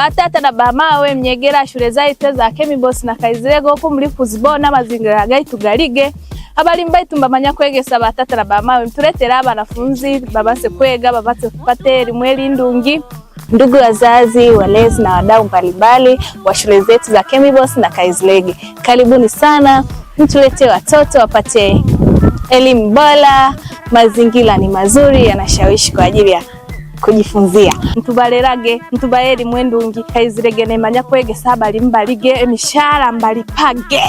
Batata na Bamawe Mnyegera shule zaitu za Kemibos na Kaizirego ko muri kuzibona mazingira gaitu galige habari mbaitu mbamanya kwegesa Batata na Bamawe mtuletera abanafunzi babase kwega babase kupata elimu ndungi. Ndugu wazazi, walezi na wadau mbalimbali wa shule zetu za Kemibos na Kaizirege, karibuni sana, mtulete watoto wapate elimu bora. Mazingira ni mazuri, yanashawishi kwa ajili ya kujifunzia. Mtubalerage mtubaeli mwendungi Kaizirege nemanya kwegesa habari mbalige emishara mbalipage.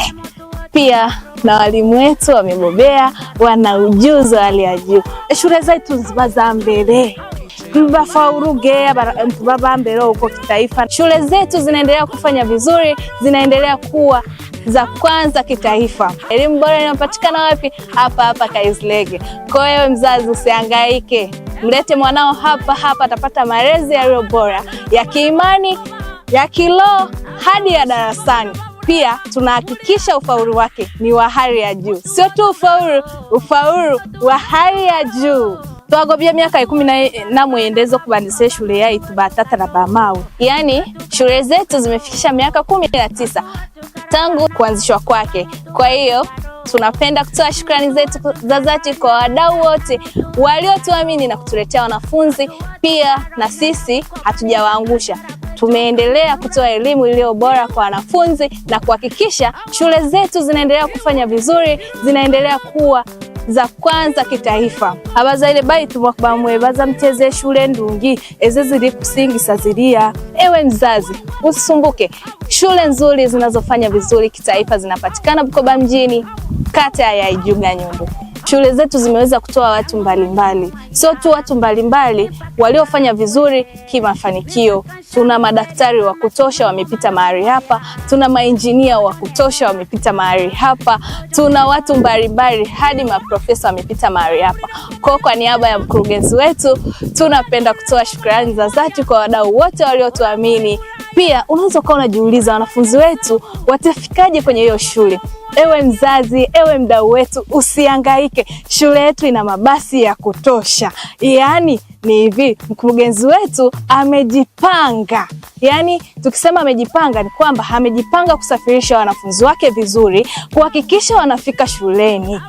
Pia na walimu wetu wamebobea, wana ujuzi wa hali ya juu. Shule zetu zibaza mbele mbafauruge baba mbele huko kitaifa. Shule zetu zinaendelea kufanya vizuri, zinaendelea kuwa za kwanza kitaifa. Elimu bora inapatikana wapi? Hapa Kaizirege. Kwa hiyo mzazi usihangaike, mlete mwanao hapa atapata malezi yaliyo bora ya kiimani, ya kiroho hadi ya darasani. Pia tunahakikisha ufaulu wake ni wa hali ya juu. Sio tu ufaulu wa hali ya juu. Twagobya miaka 10 na mwendezo kubandise shule yaitu Batata na Bamawe. Yaani shule zetu zimefikisha miaka 19 tangu kuanzishwa kwake. Kwa hiyo tunapenda kutoa shukrani zetu za dhati kwa wadau wote waliotuamini na kutuletea wanafunzi. Pia na sisi hatujawaangusha. Tumeendelea kutoa elimu iliyo bora kwa wanafunzi na kuhakikisha shule zetu zinaendelea kufanya vizuri, zinaendelea kuwa za kwanza kitaifa. Abazaile baitu mwakubamwe baza mteze shule ndungi eze ziri kusingisa ziria. Ewe mzazi, usisumbuke. Shule nzuri zinazofanya vizuri kitaifa zinapatikana Bukoba mjini, kata ya Ijuga Nyumbu. Shule zetu zimeweza kutoa watu mbalimbali. Sio tu watu mbalimbali waliofanya vizuri kimafanikio. Tuna madaktari wa kutosha wamepita mahali hapa, tuna mainjinia wa kutosha wamepita mahali hapa, tuna watu mbalimbali hadi maprofesa wamepita mahali hapa. Kwa niaba ya mkurugenzi wetu, tunapenda kutoa shukrani za dhati kwa wadau wote waliotuamini. Pia unaweza kuwa unajiuliza wanafunzi wetu watafikaje kwenye hiyo shule. Ewe mzazi, ewe mdau wetu, usihangaike. Shule yetu ina mabasi ya kutosha. Yaani ni hivi, mkurugenzi wetu amejipanga. Yaani tukisema amejipanga ni kwamba amejipanga kusafirisha wanafunzi wake vizuri, kuhakikisha wanafika shuleni.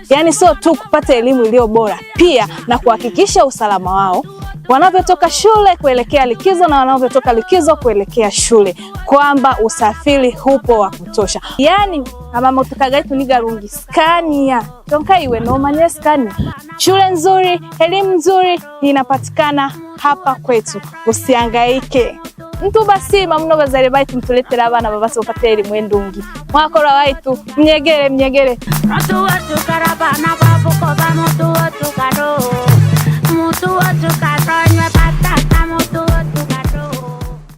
Yaani sio tu kupata elimu iliyo bora, pia na kuhakikisha usalama wao wanavyotoka shule kuelekea likizo na wanavyotoka likizo kuelekea shule, kwamba usafiri hupo wa kutosha. Yaani ama motoka gaitu nigarungi Scania tonka iwe no manye Scania. Shule nzuri, elimu nzuri inapatikana hapa kwetu. Usihangaike. Mtu basi mamno bazale baitu mtuletera abana babase upate elimu ndungi. Mwakora waitu mnyegere. Watu karabana babu kwa mutu watu